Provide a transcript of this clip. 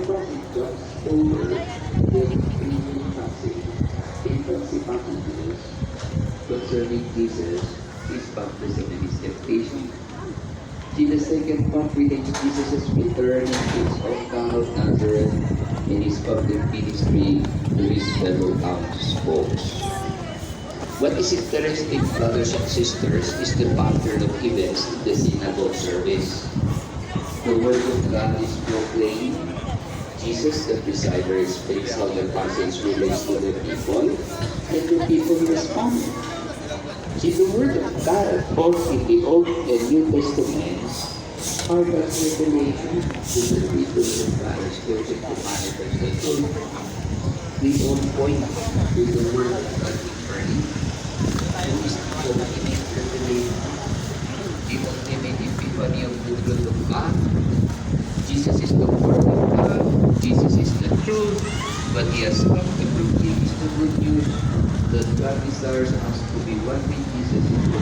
just over the premium passage in Pachypatides concerning Jesus, his baptism and his temptation. In the second part relates Jesus' return in his hometown of Nazareth in his public ministry to his fellow townsfolk. What is interesting, brothers and sisters, is the pattern of events in the synagogue service. The word of God is proclaimed. Jesus, the presider, explains how the passage relates to the people, and the people respond. See, the word of God, both in the Old and New Testaments, are God's revelation to the people of God as chosen to manifest the truth. We all point to the word of God eternally, who is the ultimate revelation, the ultimate epiphany of the truth of God. Jesus is the word of God, Jesus is the truth, but he has come to proclaim the good news that God desires us to be one with Jesus in the